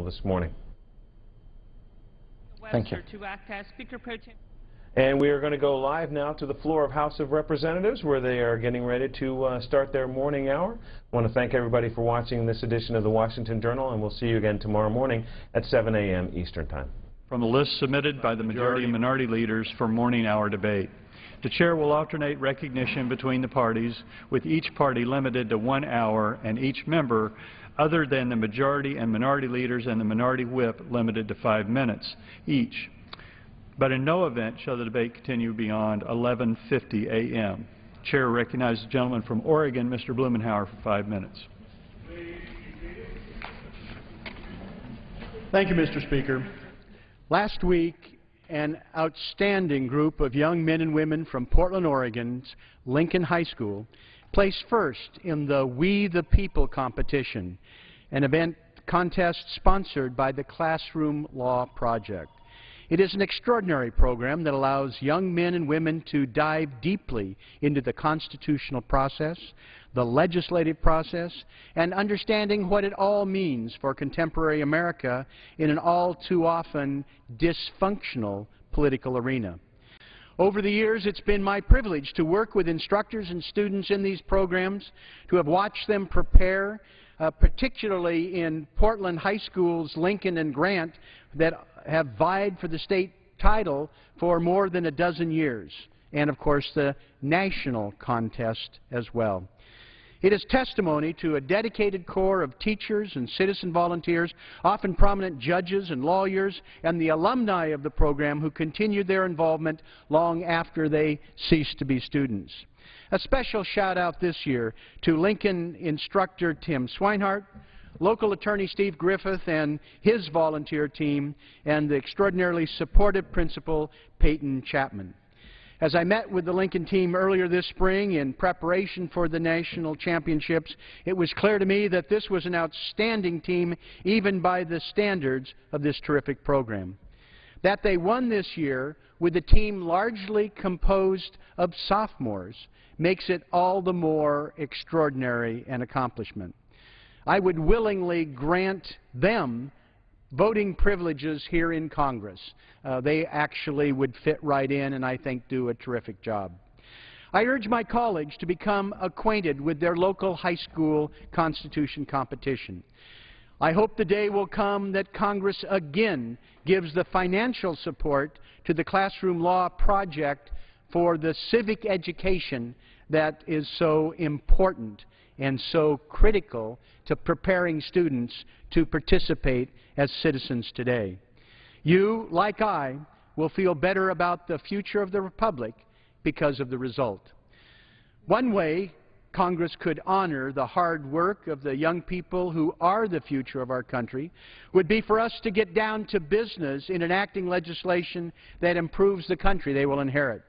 this morning. Thank you. To act as Speaker Pro Tem. And we are going to go live now to the floor of House of Representatives, where they are getting ready to start their morning hour. I want to thank everybody for watching this edition of the Washington Journal, and we'll see you again tomorrow morning at 7 a.m. Eastern Time. From the list submitted by the majority and minority leaders for morning hour debate, the chair will alternate recognition between the parties, with each party limited to 1 hour and each member other than the majority and minority leaders and the minority whip limited to 5 minutes each. But in no event shall the debate continue beyond 11:50 a.m. Chair recognizes the gentleman from Oregon, Mr. Blumenauer, for 5 minutes. Thank you, Mr. Speaker. Last week, an outstanding group of young men and women from Portland, Oregon's Lincoln High School placed first in the We the People competition, an event contest sponsored by the Classroom Law Project. It is an extraordinary program that allows young men and women to dive deeply into the constitutional process, the legislative process, and understanding what it all means for contemporary America in an all too often dysfunctional political arena. Over the years, it's been my privilege to work with instructors and students in these programs, to have watched them prepare, particularly in Portland High School's Lincoln and Grant, that have vied for the state title for more than a dozen years, and of course the national contest as well. It is testimony to a dedicated corps of teachers and citizen volunteers, often prominent judges and lawyers, and the alumni of the program who continued their involvement long after they ceased to be students. A special shout out this year to Lincoln instructor Tim Swinehart, local attorney Steve Griffith and his volunteer team, and the extraordinarily supportive principal Peyton Chapman. As I met with the Lincoln team earlier this spring in preparation for the national championships, it was clear to me that this was an outstanding team, even by the standards of this terrific program. That they won this year with a team largely composed of sophomores makes it all the more extraordinary an accomplishment. I would willingly grant them voting privileges here in Congress. They actually would fit right in and I think do a terrific job. I urge my colleagues to become acquainted with their local high school Constitution competition. I hope the day will come that Congress again gives the financial support to the Classroom Law Project for the civic education that is so important and so critical to preparing students to participate as citizens today. You, like I, will feel better about the future of the Republic because of the result. One way Congress could honor the hard work of the young people who are the future of our country would be for us to get down to business in enacting legislation that improves the country they will inherit.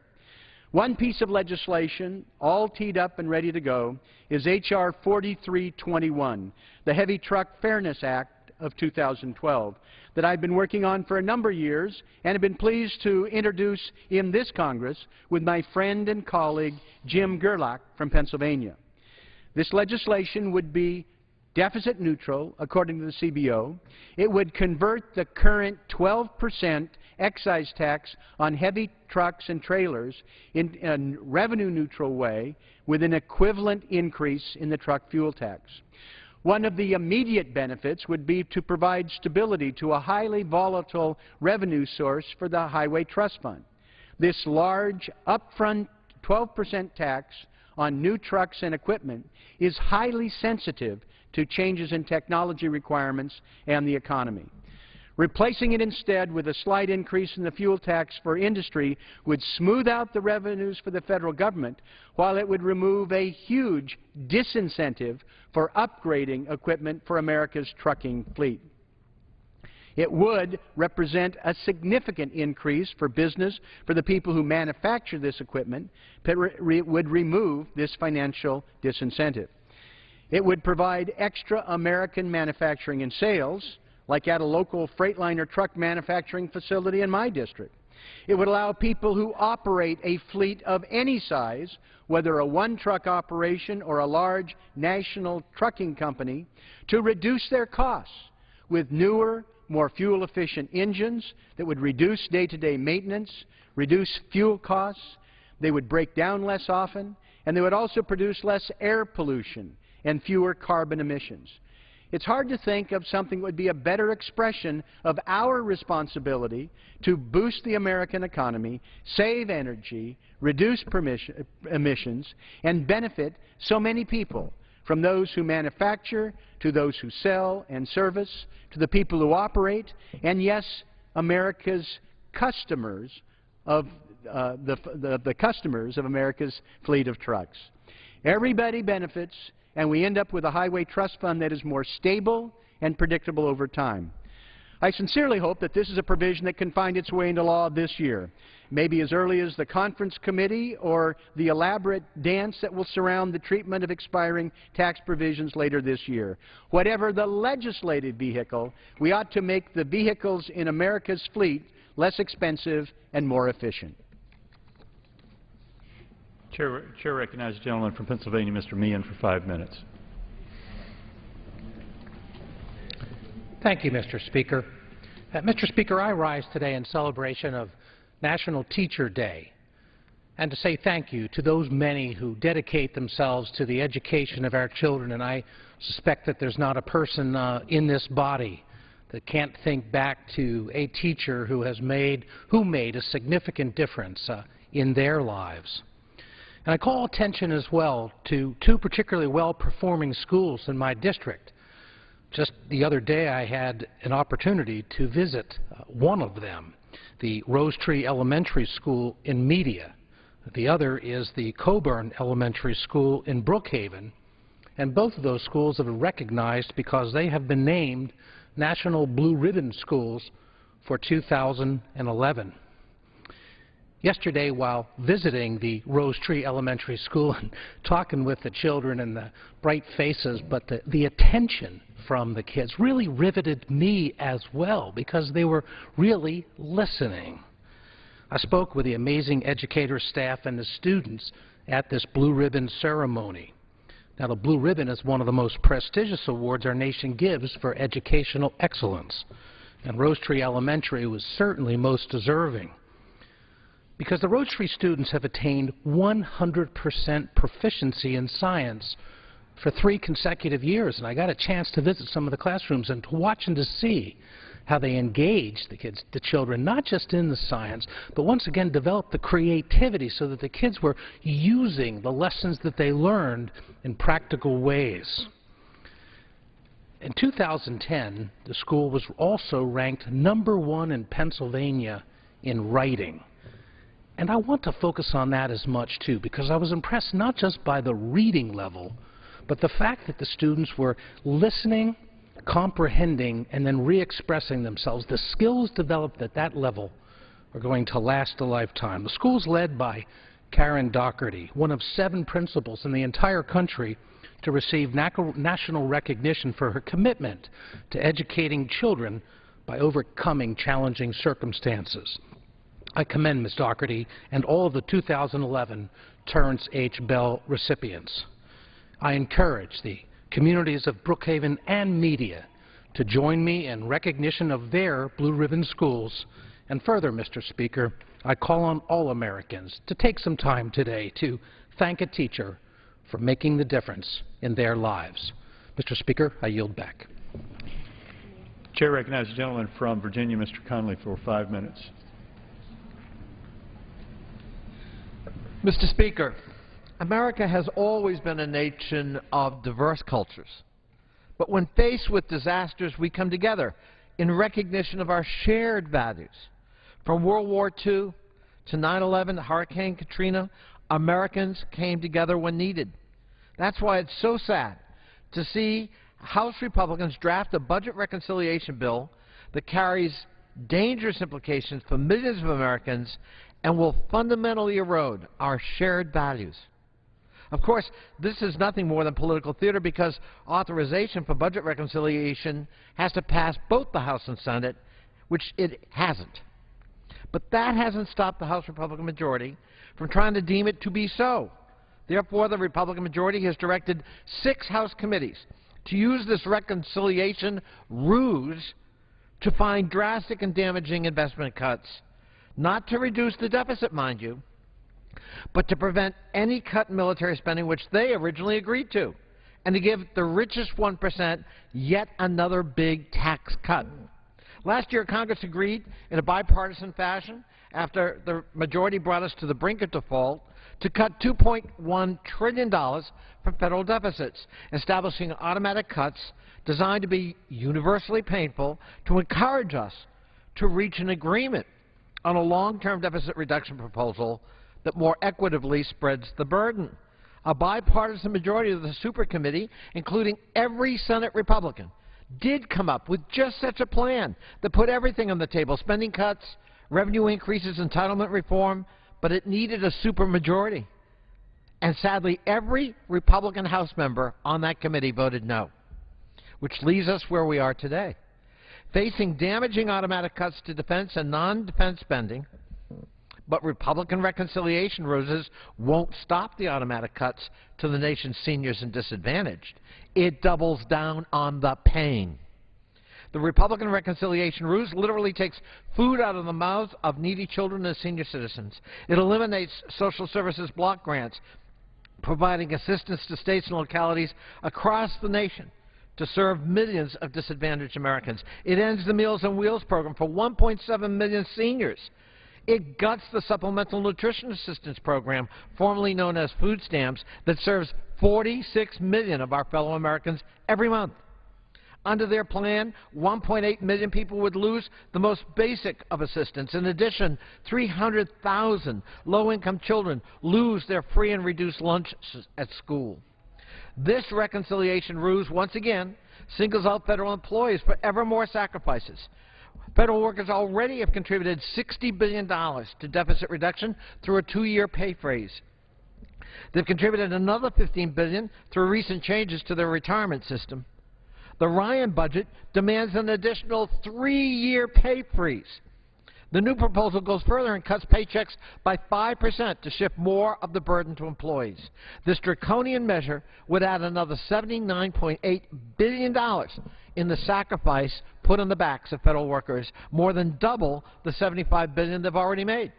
One piece of legislation, all teed up and ready to go, is H.R. 4321, the Heavy Truck Fairness Act of 2012, that I've been working on for a number of years and have been pleased to introduce in this Congress with my friend and colleague Jim Gerlach from Pennsylvania. This legislation would be deficit neutral, according to the CBO. It would convert the current 12% excise tax on heavy trucks and trailers in a revenue-neutral way with an equivalent increase in the truck fuel tax. One of the immediate benefits would be to provide stability to a highly volatile revenue source for the Highway Trust Fund. This large upfront 12% tax on new trucks and equipment is highly sensitive to changes in technology requirements and the economy. Replacing it instead with a slight increase in the fuel tax for industry would smooth out the revenues for the federal government, while it would remove a huge disincentive for upgrading equipment for America's trucking fleet. It would represent a significant increase for business for the people who manufacture this equipment, but it would remove this financial disincentive. It would provide extra American manufacturing and sales, like at a local Freightliner truck manufacturing facility in my district. It would allow people who operate a fleet of any size, whether a one-truck operation or a large national trucking company, to reduce their costs with newer, more fuel-efficient engines that would reduce day-to-day maintenance, reduce fuel costs, they would break down less often, and they would also produce less air pollution and fewer carbon emissions. It's hard to think of something that would be a better expression of our responsibility to boost the American economy, save energy, reduce emissions, and benefit so many people, from those who manufacture, to those who sell and service, to the people who operate, and yes, America's customers of the customers of America's fleet of trucks. Everybody benefits, and we end up with a highway trust fund that is more stable and predictable over time. I sincerely hope that this is a provision that can find its way into law this year, maybe as early as the conference committee or the elaborate dance that will surround the treatment of expiring tax provisions later this year. Whatever the legislative vehicle, we ought to make the vehicles in America's fleet less expensive and more efficient. Chair recognizes the gentleman from Pennsylvania, Mr. Meehan, for 5 minutes. Thank you, Mr. Speaker. Mr. Speaker, I rise today in celebration of National Teacher Day and to say thank you to those many who dedicate themselves to the education of our children, and I suspect that there's not a person in this body that can't think back to a teacher who made a significant difference in their lives. And I call attention as well to two particularly well-performing schools in my district. Just the other day I had an opportunity to visit one of them, the Rose Tree Elementary School in Media. The other is the Coburn Elementary School in Brookhaven. And both of those schools have been recognized because they have been named National Blue Ribbon Schools for 2011. Yesterday, while visiting the Rose Tree Elementary School and talking with the children and the bright faces, but the attention from the kids really riveted me as well because they were really listening. I spoke with the amazing educator staff and the students at this Blue Ribbon ceremony. Now, the Blue Ribbon is one of the most prestigious awards our nation gives for educational excellence, and Rose Tree Elementary was certainly most deserving, because the Rose Tree students have attained 100% proficiency in science for 3 consecutive years. And I got a chance to visit some of the classrooms and to watch and to see how they engage the children, not just in the science, but once again develop the creativity so that the kids were using the lessons that they learned in practical ways. In 2010, the school was also ranked #1 in Pennsylvania in writing. And I want to focus on that as much, too, because I was impressed not just by the reading level, but the fact that the students were listening, comprehending, and then re-expressing themselves. The skills developed at that level are going to last a lifetime. The school's led by Karen Doherty, one of 7 principals in the entire country to receive national recognition for her commitment to educating children by overcoming challenging circumstances. I commend Ms. Doherty and all of the 2011 Terrence H. Bell recipients. I encourage the communities of Brookhaven and Media to join me in recognition of their Blue Ribbon schools. And further, Mr. Speaker, I call on all Americans to take some time today to thank a teacher for making the difference in their lives. Mr. Speaker, I yield back. Chair recognizes the gentleman from Virginia, Mr. Conley, for 5 minutes. Mr. Speaker, America has always been a nation of diverse cultures. But when faced with disasters, we come together in recognition of our shared values. From World War II to 9/11, Hurricane Katrina, Americans came together when needed. That's why it's so sad to see House Republicans draft a budget reconciliation bill that carries dangerous implications for millions of Americans and will fundamentally erode our shared values. Of course, this is nothing more than political theater because authorization for budget reconciliation has to pass both the House and Senate, which it hasn't. But that hasn't stopped the House Republican majority from trying to deem it to be so. Therefore, the Republican majority has directed 6 House committees to use this reconciliation ruse to find drastic and damaging investment cuts, not to reduce the deficit, mind you, but to prevent any cut in military spending which they originally agreed to, and to give the richest 1% yet another big tax cut. Last year, Congress agreed in a bipartisan fashion, after the majority brought us to the brink of default, to cut $2.1 trillion from federal deficits, establishing automatic cuts designed to be universally painful to encourage us to reach an agreement on a long-term deficit reduction proposal that more equitably spreads the burden. A bipartisan majority of the Supercommittee, including every Senate Republican, did come up with just such a plan that put everything on the table, spending cuts, revenue increases, entitlement reform, but it needed a supermajority. And sadly, every Republican House member on that committee voted no, which leaves us where we are today, facing damaging automatic cuts to defense and non-defense spending. But Republican reconciliation ruses won't stop the automatic cuts to the nation's seniors and disadvantaged. It doubles down on the pain. The Republican reconciliation ruse literally takes food out of the mouths of needy children and senior citizens. It eliminates social services block grants, providing assistance to states and localities across the nation to serve millions of disadvantaged Americans. It ends the Meals on Wheels program for 1.7 million seniors. It guts the Supplemental Nutrition Assistance Program, formerly known as food stamps, that serves 46 million of our fellow Americans every month. Under their plan, 1.8 million people would lose the most basic of assistance. In addition, 300,000 low-income children lose their free and reduced lunches at school. This reconciliation ruse, once again, singles out federal employees for ever more sacrifices. Federal workers already have contributed $60 billion to deficit reduction through a 2-year pay freeze. They've contributed another $15 billion through recent changes to their retirement system. The Ryan budget demands an additional 3-year pay freeze. The new proposal goes further and cuts paychecks by 5% to shift more of the burden to employees. This draconian measure would add another $79.8 billion in the sacrifice put on the backs of federal workers, more than double the $75 billion they've already made.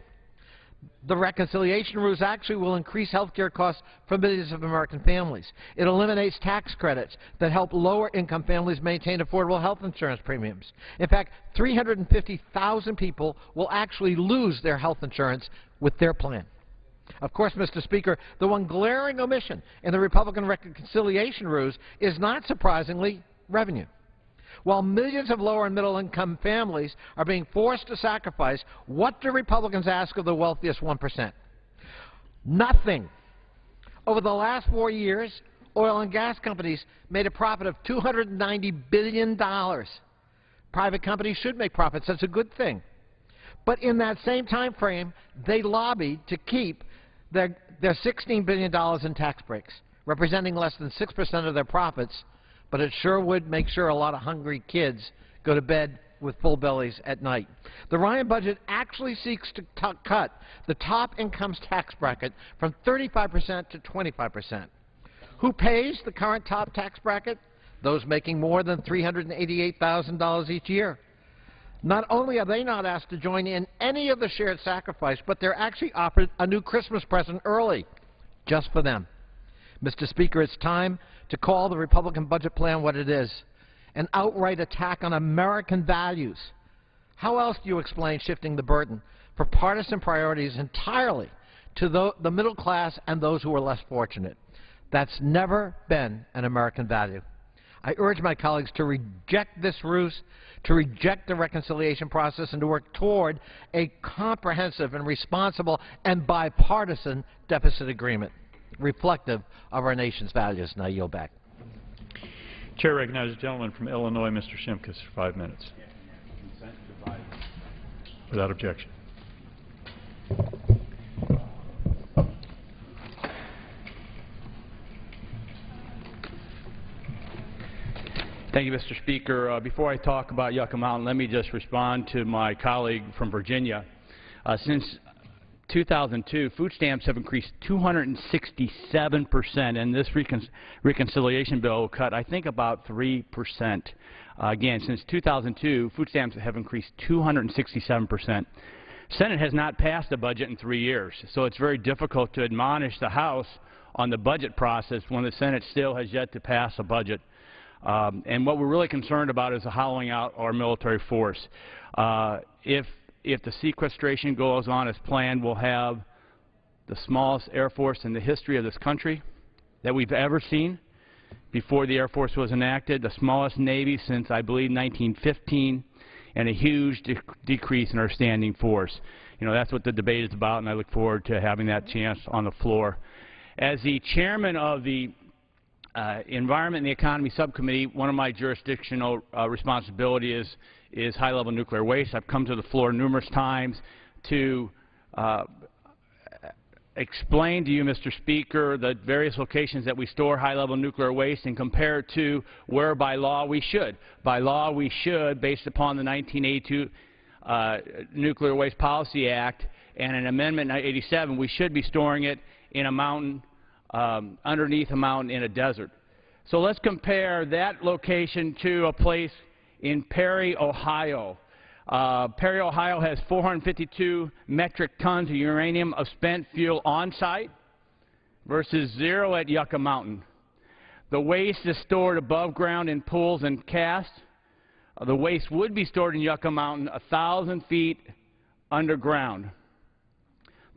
The reconciliation ruse actually will increase health care costs for millions of American families. It eliminates tax credits that help lower-income families maintain affordable health insurance premiums. In fact, 350,000 people will actually lose their health insurance with their plan. Of course, Mr. Speaker, the one glaring omission in the Republican reconciliation ruse is not surprisingly revenue. While millions of lower and middle income families are being forced to sacrifice, what do Republicans ask of the wealthiest 1%? Nothing. Over the last 4 years, oil and gas companies made a profit of $290 billion. Private companies should make profits. That's a good thing. But in that same time frame, they lobbied to keep their $16 billion in tax breaks, representing less than 6% of their profits, but it sure would make sure a lot of hungry kids go to bed with full bellies at night. The Ryan budget actually seeks to cut the top incomes tax bracket from 35% to 25%. Who pays the current top tax bracket? Those making more than $388,000 each year. Not only are they not asked to join in any of the shared sacrifice, but they're actually offered a new Christmas present early, just for them. Mr. Speaker, it's time to call the Republican budget plan what it is, an outright attack on American values. How else do you explain shifting the burden for partisan priorities entirely to the middle class and those who are less fortunate? That's never been an American value. I urge my colleagues to reject this ruse, to reject the reconciliation process, and to work toward a comprehensive and responsible and bipartisan deficit agreement reflective of our nation's values. And I yield back. Chair recognizes the gentleman from Illinois, Mr. Shimkus, for 5 minutes. Without objection. Thank you, Mr. Speaker. Before I talk about Yucca Mountain, let me just respond to my colleague from Virginia. Since 2002, food stamps have increased 267%, and this reconciliation bill will cut, I think, about 3%. Again, since 2002, food stamps have increased 267%. Senate has not passed a budget in 3 years, so it's very difficult to admonish the House on the budget process when the Senate still has yet to pass a budget. And what we're really concerned about is the hollowing out our military force. If the sequestration goes on as planned, we'll have the smallest Air Force in the history of this country that we've ever seen before the Air Force was enacted, the smallest Navy since, I believe, 1915, and a huge decrease in our standing force. You know, that's what the debate is about, and I look forward to having that chance on the floor. As the chairman of the Environment and the Economy Subcommittee, one of my jurisdictional responsibilities is high-level nuclear waste. I've come to the floor numerous times to explain to you, Mr. Speaker, the various locations that we store high-level nuclear waste and compare it to where by law we should. By law we should, based upon the 1982 Nuclear Waste Policy Act and an amendment in 87, we should be storing it in a mountain, underneath a mountain in a desert. So let's compare that location to a place in Perry, Ohio. Perry, Ohio has 452 metric tons of uranium of spent fuel on site versus 0 at Yucca Mountain. The waste is stored above ground in pools and casts. The waste would be stored in Yucca Mountain 1,000 feet underground.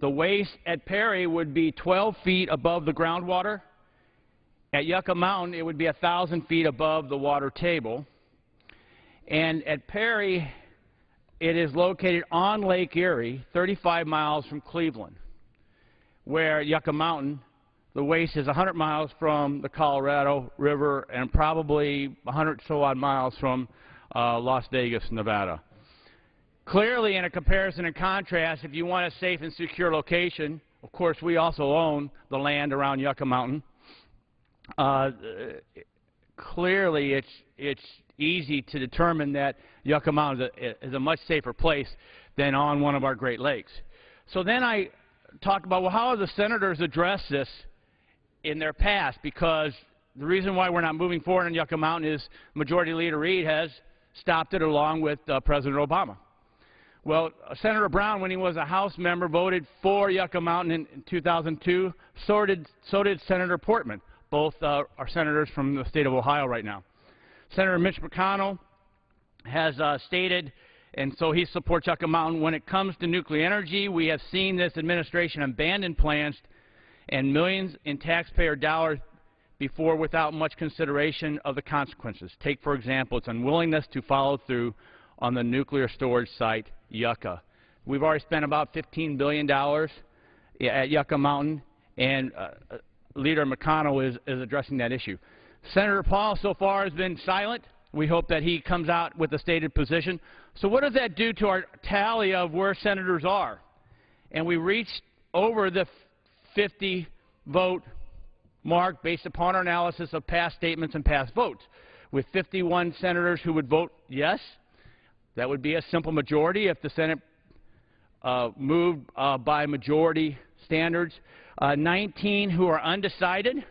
The waste at Perry would be 12 feet above the groundwater. At Yucca Mountain, it would be 1,000 feet above the water table. And at Perry, it is located on Lake Erie, 35 miles from Cleveland, where at Yucca Mountain, the waste is 100 miles from the Colorado River and probably 100 so odd miles from Las Vegas, Nevada. Clearly, in a comparison and contrast, if you want a safe and secure location, of course, we also own the land around Yucca Mountain. Clearly, it's easy to determine that Yucca Mountain is a much safer place than on one of our Great Lakes. So then I talk about, well, how have the senators addressed this in their past? Because the reason why we're not moving forward on Yucca Mountain is Majority Leader Reid has stopped it along with President Obama. Well, Senator Brown, when he was a House member, voted for Yucca Mountain in 2002. So did Senator Portman. Both are senators from the state of Ohio right now. Senator Mitch McConnell has stated, and so he supports Yucca Mountain. When it comes to nuclear energy, we have seen this administration abandon plans and millions in taxpayer dollars before without much consideration of the consequences. Take, for example, its unwillingness to follow through on the nuclear storage site, Yucca. We've already spent about $15 billion at Yucca Mountain, and Leader McConnell is addressing that issue. Senator Paul so far has been silent. We hope that he comes out with a stated position. So what does that do to our tally of where senators are? And we reached over the 50-vote mark based upon our analysis of past statements and past votes, with 51 senators who would vote yes. That would be a simple majority if the Senate moved by majority standards. 19 who are undecided.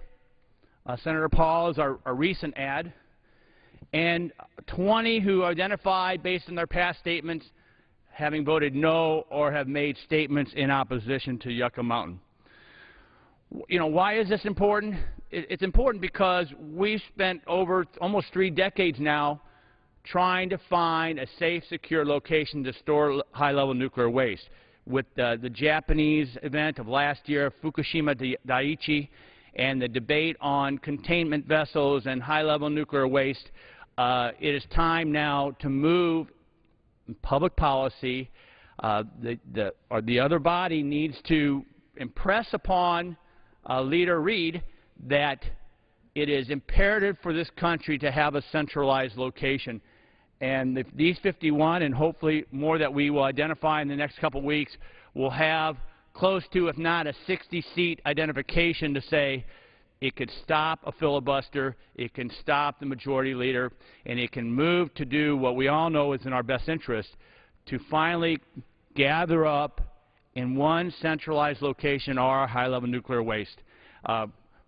Senator Paul is our recent add. And 20 who identified based on their past statements having voted no or have made statements in opposition to Yucca Mountain. You know, why is this important? It's important because we've spent over almost 3 decades now trying to find a safe, secure location to store high-level nuclear waste. With the Japanese event of last year, Fukushima Daiichi, and the debate on containment vessels and high-level nuclear waste, it is time now to move public policy. The other body needs to impress upon Leader Reid that it is imperative for this country to have a centralized location. And these 51, and hopefully more that we will identify in the next couple of weeks, will have close to, if not a 60-seat identification to say it could stop a filibuster, it can stop the majority leader, and it can move to do what we all know is in our best interest, to finally gather up in one centralized location are high-level nuclear waste.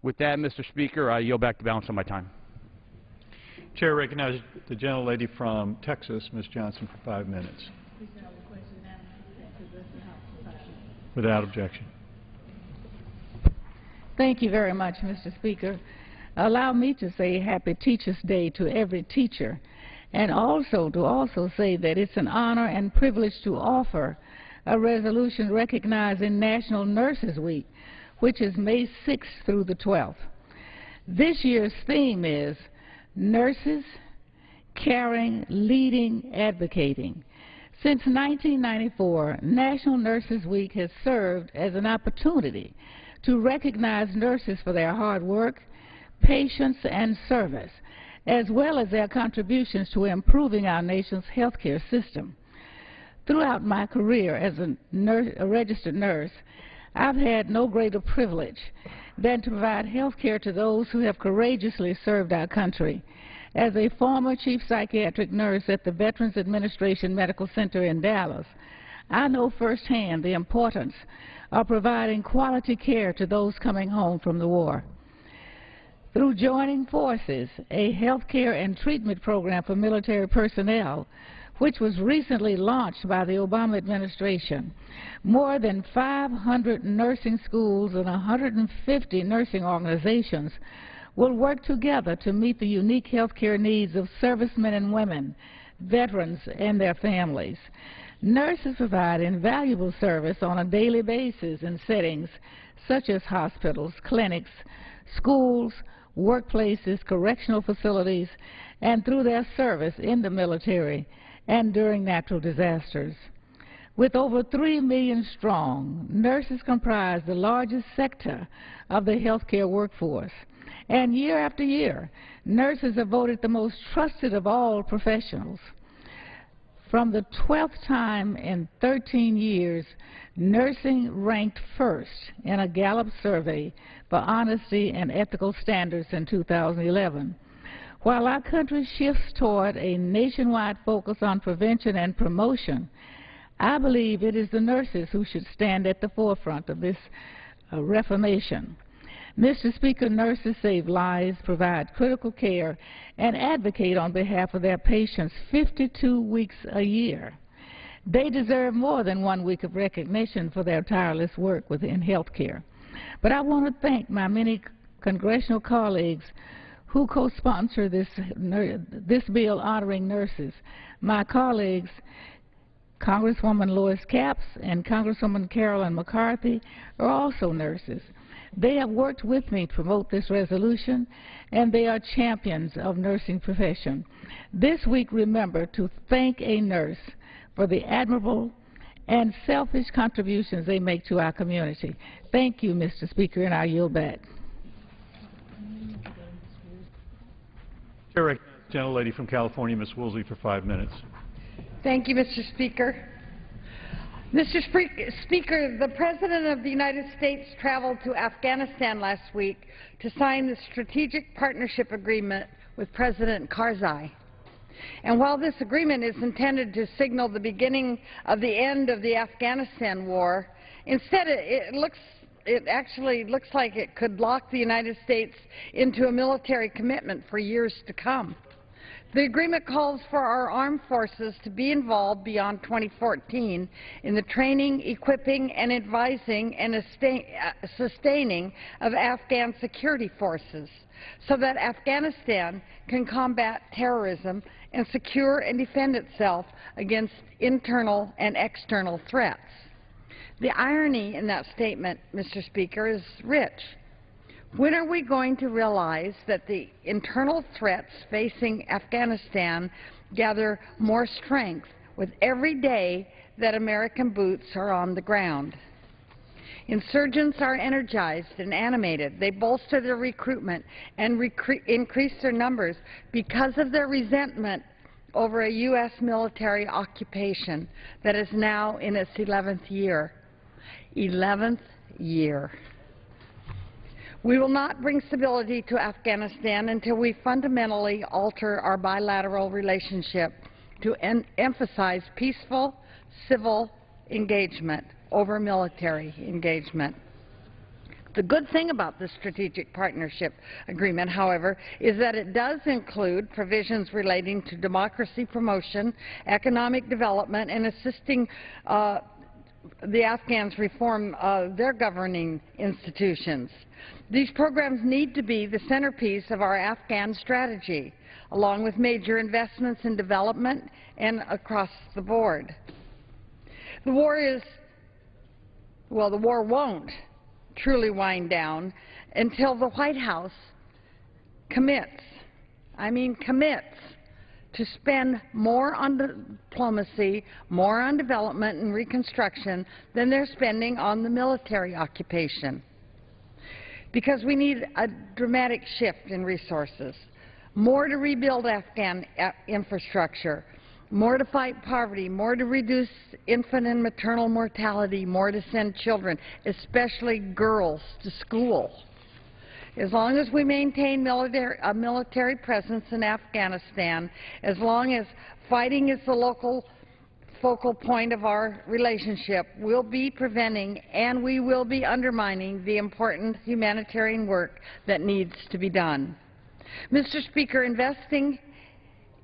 With that, Mr. Speaker, I yield back the balance of my time. Chair recognizes the gentlelady from Texas, Ms. Johnson, for 5 minutes. Without objection. Thank you very much, Mr. Speaker. Allow me to say Happy Teachers' Day to every teacher, and also to say that it's an honor and privilege to offer a resolution recognizing National Nurses Week, which is May 6th through the 12th. This year's theme is Nurses, Caring, Leading, Advocating. Since 1994, National Nurses Week has served as an opportunity to recognize nurses for their hard work, patience, and service, as well as their contributions to improving our nation's healthcare system. Throughout my career as a registered nurse, I've had no greater privilege than to provide health care to those who have courageously served our country. As a former chief psychiatric nurse at the Veterans Administration Medical Center in Dallas, I know firsthand the importance of providing quality care to those coming home from the war. Through Joining Forces, a health care and treatment program for military personnel, which was recently launched by the Obama administration, more than 500 nursing schools and 150 nursing organizations will work together to meet the unique health care needs of servicemen and women, veterans, and their families. Nurses provide invaluable service on a daily basis in settings such as hospitals, clinics, schools, workplaces, correctional facilities, and through their service in the military and during natural disasters. With over 3 million strong, nurses comprise the largest sector of the healthcare workforce. And year after year, nurses are voted the most trusted of all professionals. From the 12th time in 13 years, nursing ranked first in a Gallup survey for honesty and ethical standards in 2011. While our country shifts toward a nationwide focus on prevention and promotion, I believe it is the nurses who should stand at the forefront of this reformation. Mr. Speaker, nurses save lives, provide critical care, and advocate on behalf of their patients 52 weeks a year. They deserve more than 1 week of recognition for their tireless work within health care. But I want to thank my many congressional colleagues who co-sponsor this bill honoring nurses. My colleagues, Congresswoman Lois Capps and Congresswoman Carolyn McCarthy, are also nurses. They have worked with me to promote this resolution, and they are champions of nursing profession. This week, remember to thank a nurse for the admirable and selfish contributions they make to our community. Thank you, Mr. Speaker, and I yield back. Chair recognizes the gentlelady from California, Ms. Woolsey, for 5 minutes. Thank you, Mr. Speaker. Mr. Speaker, the President of the United States traveled to Afghanistan last week to sign the Strategic Partnership Agreement with President Karzai. And while this agreement is intended to signal the beginning of the end of the Afghanistan war, instead it actually looks like it could lock the United States into a military commitment for years to come. The agreement calls for our armed forces to be involved beyond 2014 in the training, equipping, and advising and sustaining of Afghan security forces so that Afghanistan can combat terrorism and secure and defend itself against internal and external threats. The irony in that statement, Mr. Speaker, is rich. When are we going to realize that the internal threats facing Afghanistan gather more strength with every day that American boots are on the ground? Insurgents are energized and animated. They bolster their recruitment and increase their numbers because of their resentment over a U.S. military occupation that is now in its 11th year. 11th year. We will not bring stability to Afghanistan until we fundamentally alter our bilateral relationship to emphasize peaceful, civil engagement. over military engagement. The good thing about the Strategic Partnership Agreement, however, is that it does include provisions relating to democracy promotion, economic development, and assisting the Afghans reform their governing institutions. These programs need to be the centerpiece of our Afghan strategy, along with major investments in development and across the board. The war won't truly wind down until the White House commits to spend more on diplomacy, more on development and reconstruction than they're spending on the military occupation. Because we need a dramatic shift in resources, more to rebuild Afghan infrastructure, more to fight poverty, more to reduce infant and maternal mortality, more to send children, especially girls, to school. As long as we maintain a military presence in Afghanistan, as long as fighting is the local focal point of our relationship, we'll be preventing and we will be undermining the important humanitarian work that needs to be done. Mr. Speaker, investing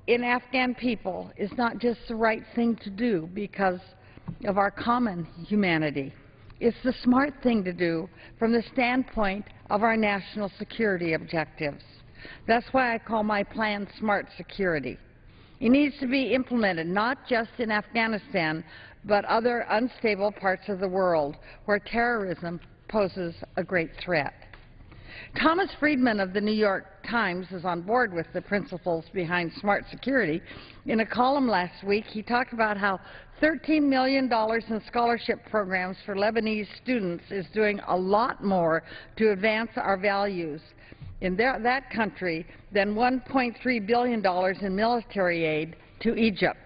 in Afghan people is not just the right thing to do because of our common humanity. It's the smart thing to do from the standpoint of our national security objectives. That's why I call my plan Smart Security. It needs to be implemented not just in Afghanistan, but other unstable parts of the world where terrorism poses a great threat. Thomas Friedman of the New York Times is on board with the principles behind Smart Security. In a column last week, he talked about how $13 million in scholarship programs for Lebanese students is doing a lot more to advance our values in that country than $1.3 billion in military aid to Egypt.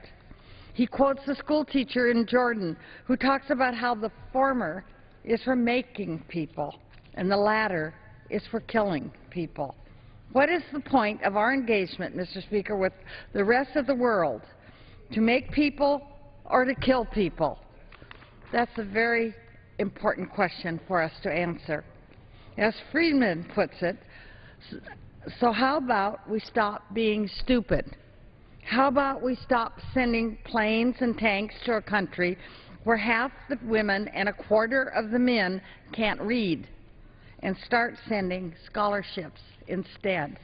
He quotes a school teacher in Jordan who talks about how the former is for making people and the latter is for killing people. What is the point of our engagement, Mr. Speaker, with the rest of the world? To make people or to kill people? That's a very important question for us to answer. As Friedman puts it, so how about we stop being stupid? How about we stop sending planes and tanks to a country where half the women and a quarter of the men can't read, and start sending scholarships instead?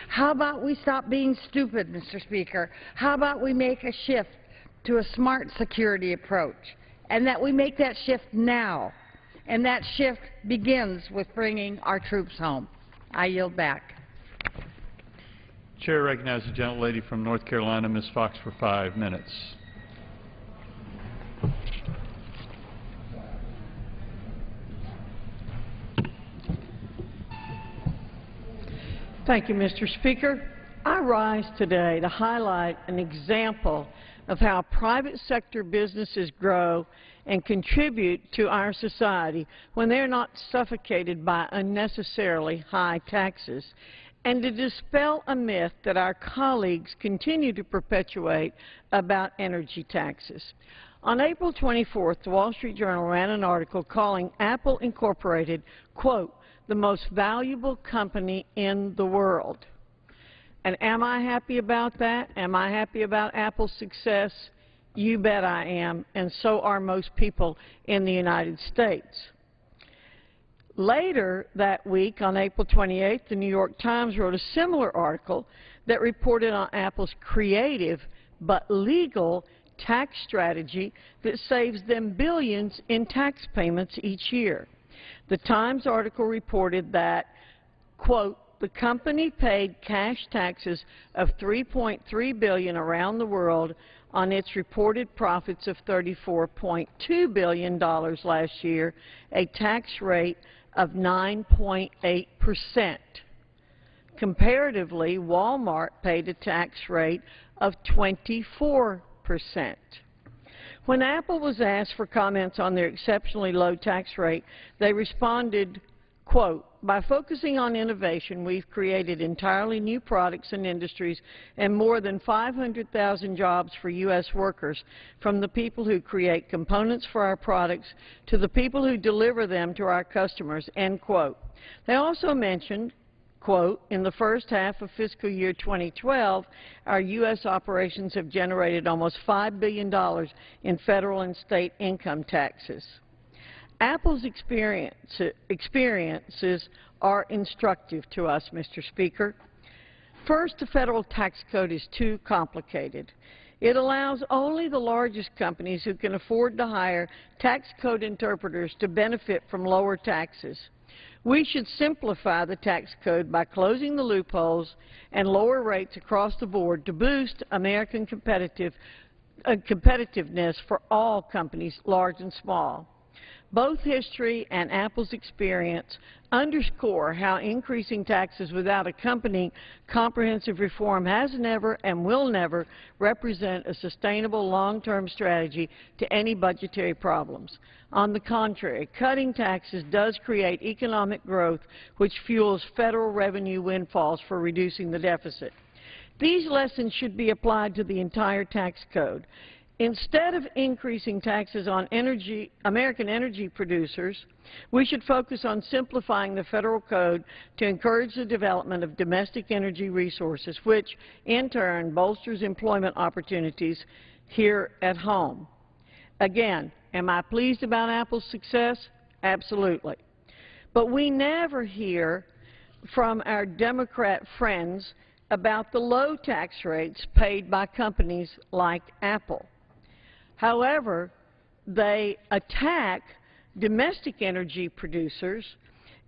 How about we stop being stupid, Mr. Speaker? How about we make a shift to a smart security approach, and that we make that shift now, and that shift begins with bringing our troops home? I yield back. Chair recognizes the gentlelady from North Carolina, Ms. Fox, for 5 minutes. Thank you, Mr. Speaker. I rise today to highlight an example of how private sector businesses grow and contribute to our society when they're not suffocated by unnecessarily high taxes, and to dispel a myth that our colleagues continue to perpetuate about energy taxes. On April 24th, the Wall Street Journal ran an article calling Apple Incorporated, quote, the most valuable company in the world. And am I happy about that? Am I happy about Apple's success? You bet I am, and so are most people in the United States. Later that week, on April 28th, the New York Times wrote a similar article that reported on Apple's creative but legal tax strategy that saves them billions in tax payments each year. The Times article reported that, quote, the company paid cash taxes of $3.3 billion around the world on its reported profits of $34.2 billion last year, a tax rate of 9.8%. Comparatively, Walmart paid a tax rate of 24%. When Apple was asked for comments on their exceptionally low tax rate, they responded, quote, by focusing on innovation, we've created entirely new products and industries and more than 500,000 jobs for U.S. workers, from the people who create components for our products to the people who deliver them to our customers, end quote. They also mentioned, quote, in the first half of fiscal year 2012, our U.S. operations have generated almost $5 billion in federal and state income taxes. Apple's experiences are instructive to us, Mr. Speaker. First, the federal tax code is too complicated. It allows only the largest companies who can afford to hire tax code interpreters to benefit from lower taxes. We should simplify the tax code by closing the loopholes and lower rates across the board to boost American competitiveness for all companies, large and small. Both history and Apple's experience underscore how increasing taxes without accompanying comprehensive reform has never and will never represent a sustainable long-term strategy to any budgetary problems. On the contrary, cutting taxes does create economic growth, which fuels federal revenue windfalls for reducing the deficit. These lessons should be applied to the entire tax code. Instead of increasing taxes on American energy producers, we should focus on simplifying the federal code to encourage the development of domestic energy resources, which in turn bolsters employment opportunities here at home. Again, am I pleased about Apple's success? Absolutely. But we never hear from our Democrat friends about the low tax rates paid by companies like Apple. However, they attack domestic energy producers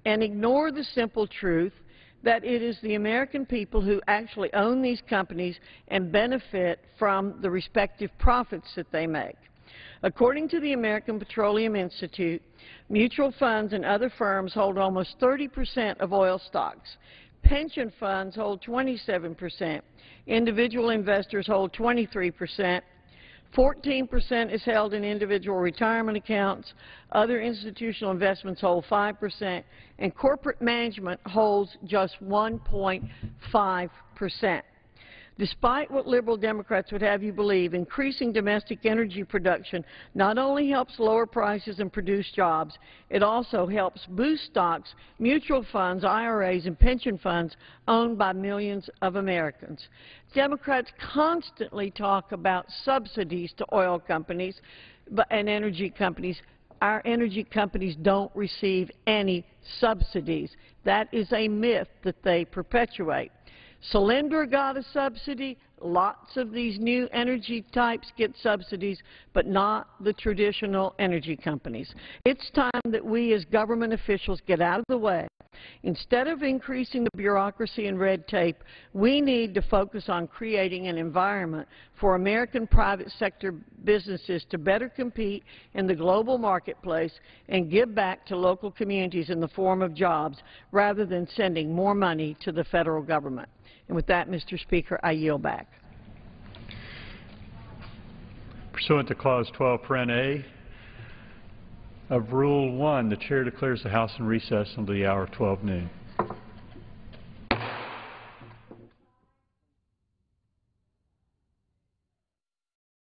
and ignore the simple truth that it is the American people who actually own these companies and benefit from the respective profits that they make. According to the American Petroleum Institute, mutual funds and other firms hold almost 30% of oil stocks. Pension funds hold 27%. Individual investors hold 23%. 14% is held in individual retirement accounts, other institutional investments hold 5%, and corporate management holds just 1.5%. Despite what liberal Democrats would have you believe, increasing domestic energy production not only helps lower prices and produce jobs, it also helps boost stocks, mutual funds, IRAs, and pension funds owned by millions of Americans. Democrats constantly talk about subsidies to oil companies and energy companies. Our energy companies don't receive any subsidies. That is a myth that they perpetuate. Solyndra got a subsidy. Lots of these new energy types get subsidies, but not the traditional energy companies. It's time that we as government officials get out of the way. Instead of increasing the bureaucracy and red tape, we need to focus on creating an environment for American private sector businesses to better compete in the global marketplace and give back to local communities in the form of jobs rather than sending more money to the federal government. And with that, Mr. Speaker, I yield back. Pursuant to Clause 12, Paren A of Rule 1, the Chair declares the House in recess until the hour of 12 noon.